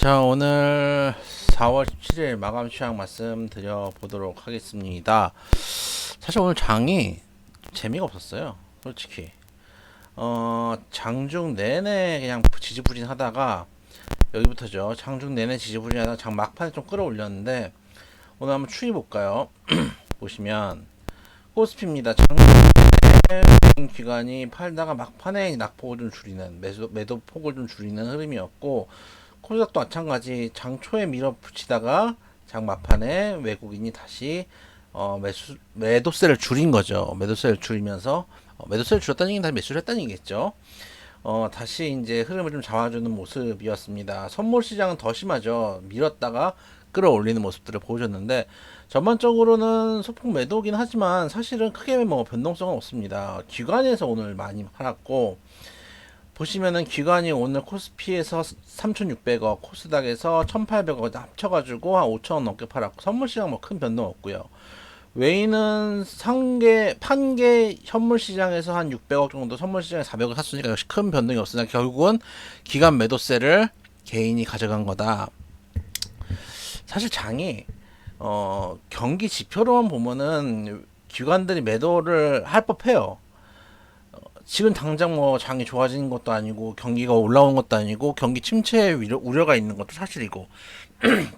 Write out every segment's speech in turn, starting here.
자, 오늘 4월 17일 마감 시황 말씀드려 보도록 하겠습니다. 사실 오늘 장이 재미가 없었어요. 솔직히. 장중 내내 그냥 지지부진 하다가 여기부터죠. 장중 내내 지지부진 하다가 장 막판에 좀 끌어올렸는데 오늘 한번 추이 볼까요? 보시면 코스피입니다. 장중 내내 기간이 팔다가 막판에 낙폭을 좀 줄이는 매도 폭을 좀 줄이는 흐름이었고, 코스닥도 마찬가지 장초에 밀어붙이다가 장 막판에 외국인이 다시 매도세를 줄인 거죠. 매도세를 줄이면서 매도세를 줄였다는 얘기는 다시 매수를 했다는 얘기겠죠. 다시 이제 흐름을 좀 잡아주는 모습이었습니다. 선물 시장은 더 심하죠. 밀었다가 끌어올리는 모습들을 보여줬는데, 전반적으로는 소폭 매도긴 하지만 사실은 크게 뭐 변동성은 없습니다. 기관에서 오늘 많이 팔았고, 보시면은 기관이 오늘 코스피에서 3,600억, 코스닥에서 1,800억 합쳐가지고 한 5,000원 넘게 팔았고, 선물시장 뭐 큰 변동 없고요. 외인은 판게 현물시장에서 한 600억 정도, 선물시장에 400억 샀으니까 역시 큰 변동이 없으나 결국은 기관 매도세를 개인이 가져간 거다. 사실 장이 경기 지표로만 보면은 기관들이 매도를 할 법해요. 지금 당장 뭐 장이 좋아지는 것도 아니고 경기가 올라온 것도 아니고 경기 침체 우려가 있는 것도 사실이고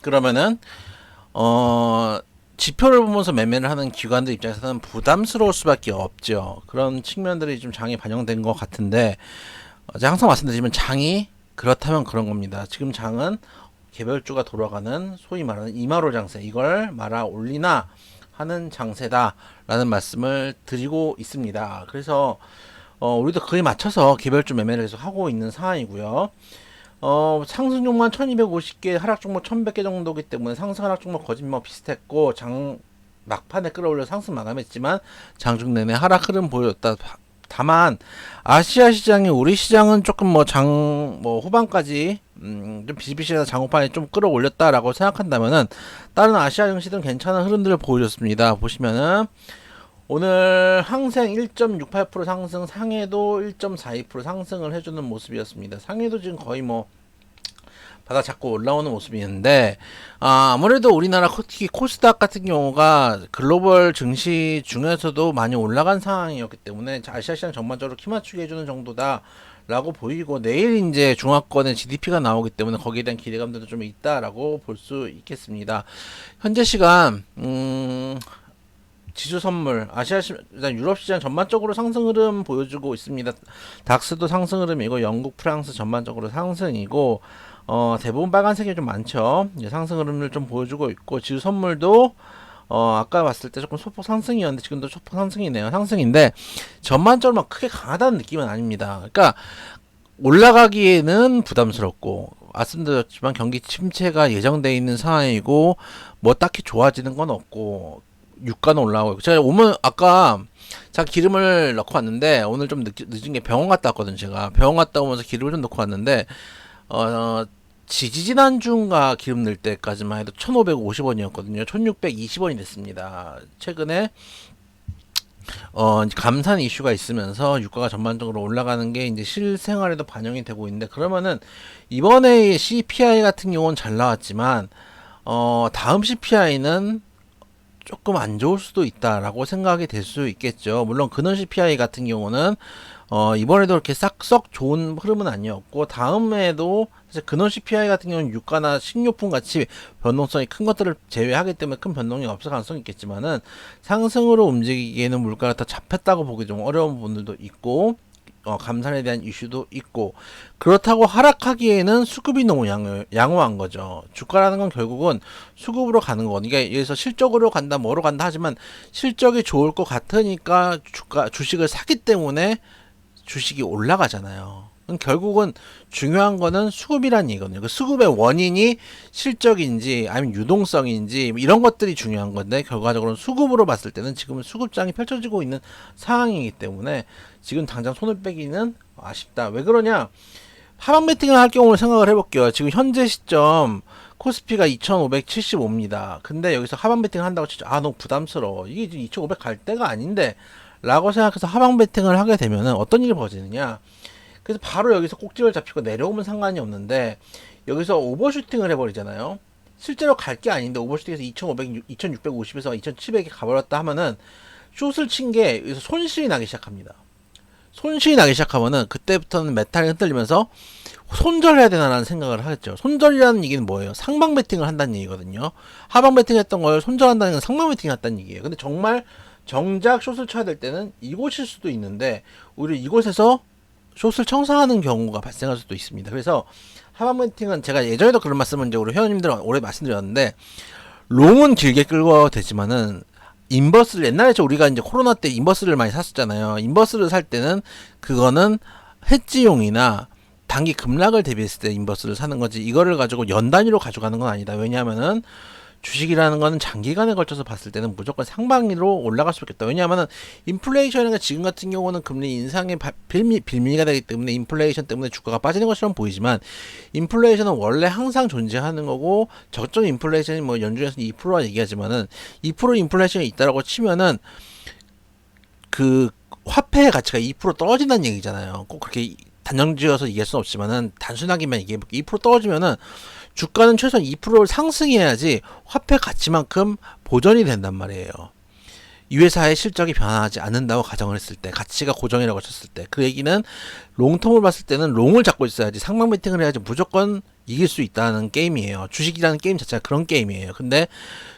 그러면은 지표를 보면서 매매를 하는 기관들 입장에서는 부담스러울 수밖에 없죠. 그런 측면들이 좀 장에 반영된 것 같은데, 제가 항상 말씀드리지만 장이 그렇다면 그런 겁니다. 지금 장은 개별주가 돌아가는 소위 말하는 이마로 장세, 이걸 말아 올리나 하는 장세다라는 말씀을 드리고 있습니다. 그래서 우리도 그에 맞춰서 개별주 매매를 계속 하고 있는 상황이고요. 상승 종목만 1250개, 하락 종목 1100개 정도기 때문에 상승 하락 종목 거짓말 비슷했고, 장 막판에 끌어올려 상승 마감했지만 장중 내내 하락 흐름 보였다. 다만 아시아 시장이, 우리 시장은 조금 후반까지 좀 비슷비슷해서 장후반에 좀 끌어올렸다라고 생각한다면은 다른 아시아 증시들은 괜찮은 흐름들을 보여줬습니다. 보시면은 오늘 항생 1.68% 상승, 상해도 1.42% 상승을 해주는 모습이었습니다. 상해도 지금 거의 바닥 잡고 올라오는 모습이었는데, 아무래도 우리나라 특히 코스닥 같은 경우가 글로벌 증시 중에서도 많이 올라간 상황이었기 때문에 아시아 시장 전반적으로 키 맞추기 해주는 정도다 라고 보이고, 내일 이제 중화권의 GDP가 나오기 때문에 거기에 대한 기대감들도 좀 있다라고 볼 수 있겠습니다. 현재 시간 지수 선물, 유럽 시장 전반적으로 상승 흐름 보여주고 있습니다. 닥스도 상승 흐름이고, 영국, 프랑스 전반적으로 상승이고, 대부분 빨간색이 좀 많죠. 상승 흐름을 좀 보여주고 있고, 지수 선물도 아까 봤을 때 조금 소폭 상승이었는데 지금도 소폭 상승이네요. 상승인데 전반적으로 막 크게 강하다는 느낌은 아닙니다. 그러니까 올라가기에는 부담스럽고, 말씀드렸지만 경기 침체가 예정되어 있는 상황이고, 뭐 딱히 좋아지는 건 없고, 유가는 올라오고 있고. 제가 아까 기름을 넣고 왔는데, 오늘 좀 늦은 게 병원 갔다 왔거든요. 제가 병원 갔다 오면서 기름을 좀 넣고 왔는데, 지지난주인가 기름 넣을 때까지만 해도 1,550원이었거든요. 1,620원이 됐습니다. 최근에 감산 이슈가 있으면서 유가가 전반적으로 올라가는 게 이제 실생활에도 반영이 되고 있는데, 그러면은 이번에 CPI 같은 경우는 잘 나왔지만 다음 CPI는 조금 안 좋을 수도 있다라고 생각이 될 수 있겠죠. 물론 근원 CPI 같은 경우는 이번에도 이렇게 싹 좋은 흐름은 아니었고, 다음에도 사실 근원 CPI 같은 경우는 유가나 식료품 같이 변동성이 큰 것들을 제외하기 때문에 큰 변동이 없을 가능성이 있겠지만은, 상승으로 움직이기에는 물가가 더 잡혔다고 보기 좀 어려운 분들도 있고, 감산에 대한 이슈도 있고, 그렇다고 하락하기에는 수급이 너무 양호한 거죠. 주가라는 건 결국은 수급으로 가는 거니까, 여기서 실적으로 간다 뭐로 간다 하지만 실적이 좋을 것 같으니까 주식을 사기 때문에 주식이 올라가잖아요. 결국은 중요한 거는 수급이란 얘기거든요. 그 수급의 원인이 실적인지 아니면 유동성인지 이런 것들이 중요한 건데, 결과적으로는 수급으로 봤을 때는 지금은 수급장이 펼쳐지고 있는 상황이기 때문에 지금 당장 손을 빼기는 아쉽다. 왜 그러냐? 하방 베팅을 할 경우를 생각을 해볼게요. 지금 현재 시점 코스피가 2,575입니다. 근데 여기서 하방 베팅을 한다고 치죠. 너무 부담스러워. 이게 2,500 갈 때가 아닌데 라고 생각해서 하방 베팅을 하게 되면은 어떤 일이 벌어지느냐? 그래서 바로 여기서 꼭지를 잡히고 내려오면 상관이 없는데, 여기서 오버슈팅을 해버리잖아요. 실제로 갈 게 아닌데 오버슈팅에서 2500, 2650에서 2700에 가버렸다 하면은 숏을 친 게 여기서 손실이 나기 시작합니다. 손실이 나기 시작하면은 그때부터는 메탈이 흔들리면서 손절해야 되나라는 생각을 하겠죠. 손절이라는 얘기는 뭐예요? 상방 베팅을 한다는 얘기거든요. 하방 베팅 했던 걸 손절한다는 건 상방 베팅 했다는 얘기예요. 근데 정말 정작 숏을 쳐야 될 때는 이곳일 수도 있는데 오히려 이곳에서 숏을 청산하는 경우가 발생할 수도 있습니다. 그래서 하방 베팅은 제가 예전에도 그런 말씀을 이제 우리 회원님들 오래 말씀드렸는데 롱은 길게 끌고 되지만은 인버스를 옛날에 우리가 이제 코로나 때 인버스를 많이 샀었잖아요. 인버스를 살 때는 그거는 해지용이나 단기 급락을 대비했을 때 인버스를 사는 거지 이거를 가지고 연 단위로 가져가는 건 아니다. 왜냐하면은 주식이라는 거는 장기간에 걸쳐서 봤을 때는 무조건 상방위로 올라갈 수밖에 없다. 왜냐하면은 인플레이션이나 지금 같은 경우는 금리 인상의 빌미가 되기 때문에 인플레이션 때문에 주가가 빠지는 것처럼 보이지만 인플레이션은 원래 항상 존재하는 거고 적정 인플레이션이 뭐 연준에서 2%라 얘기하지만은 2% 인플레이션이 있다라고 치면은 그 화폐의 가치가 2% 떨어진다는 얘기잖아요. 꼭 그렇게 단정지어서 얘기할 수는 없지만은 단순하게만 얘기해볼게요. 2% 떨어지면은 주가는 최소한 2%를 상승해야지 화폐 가치만큼 보전이 된단 말이에요. 이 회사의 실적이 변화하지 않는다고 가정을 했을 때, 가치가 고정이라고 쳤을 때, 그 얘기는 롱텀을 봤을 때는 롱을 잡고 있어야지 상방 베팅을 해야지 무조건 이길 수 있다는 게임이에요. 주식이라는 게임 자체가 그런 게임이에요. 근데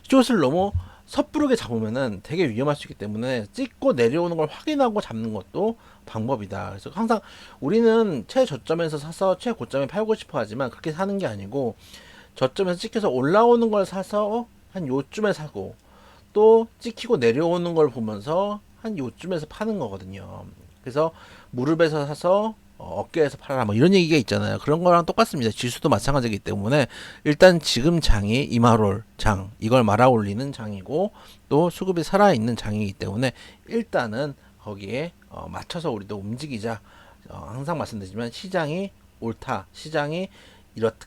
숏을 너무 섣부르게 잡으면은 되게 위험할 수 있기 때문에 찍고 내려오는 걸 확인하고 잡는 것도 방법이다. 그래서 항상 우리는 최저점에서 사서 최고점에 팔고 싶어 하지만 그렇게 사는 게 아니고 저점에서 찍혀서 올라오는 걸 사서 한 요쯤에 사고 또 찍히고 내려오는 걸 보면서 한 요쯤에서 파는 거거든요. 그래서 무릎에서 사서 어깨에서 팔아라 뭐 이런 얘기가 있잖아요. 그런 거랑 똑같습니다. 지수도 마찬가지이기 때문에 일단 지금 장이 이마롤 장 이걸 말아 올리는 장이고 또 수급이 살아있는 장이기 때문에 일단은 거기에 맞춰서 우리도 움직이자. 항상 말씀드리지만 시장이 옳다, 시장이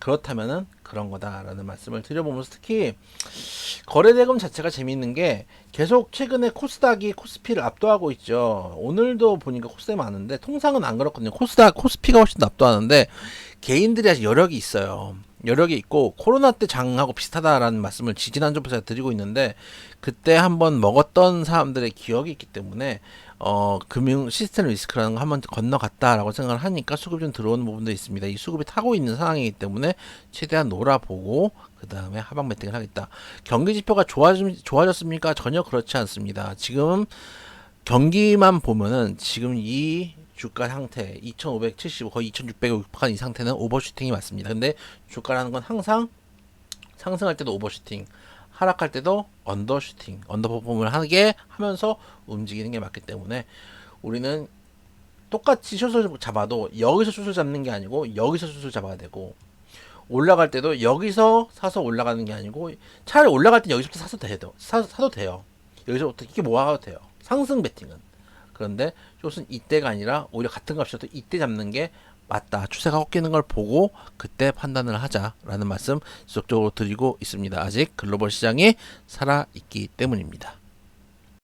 그렇다면은 그런 거다라는 말씀을 드려보면서 특히 거래대금 자체가 재밌는 게 계속 최근에 코스닥이 코스피를 압도하고 있죠. 오늘도 보니까 코스닥이 많은데 통상은 안 그렇거든요. 코스피가 훨씬 더 압도하는데 개인들이 아직 여력이 있어요. 여력이 있고 코로나 때 장하고 비슷하다라는 말씀을 지지난주부터 제가 드리고 있는데 그때 한번 먹었던 사람들의 기억이 있기 때문에 금융 시스템 리스크라는 거 한번 건너갔다라고 생각을 하니까 수급이 좀 들어오는 부분도 있습니다. 이 수급이 타고 있는 상황이기 때문에 최대한 놀아보고 그 다음에 하방 베팅을 하겠다. 경기 지표가 좋아졌습니까? 전혀 그렇지 않습니다. 지금 경기만 보면은 지금 이 주가 상태 2575 거의 2600에 육박한 이 상태는 오버슈팅이 맞습니다. 근데 주가라는 건 항상 상승할 때도 오버슈팅, 하락할 때도 언더슈팅, 언더퍼폼을 하게 하면서 움직이는 게 맞기 때문에 우리는 똑같이 숏을 잡아도 여기서 숏을 잡는 게 아니고 여기서 숏을 잡아야 되고 올라갈 때도 여기서 사서 올라가는 게 아니고 차라리 올라갈 때 여기서부터 사도 돼요. 여기서부터 이렇게 모아가도 돼요. 상승 베팅은. 그런데 숏은 이때가 아니라 오히려 같은 값이어도 이때 잡는 게 맞다. 추세가 꺾이는 걸 보고 그때 판단을 하자라는 말씀 지속적으로 드리고 있습니다. 아직 글로벌 시장이 살아있기 때문입니다.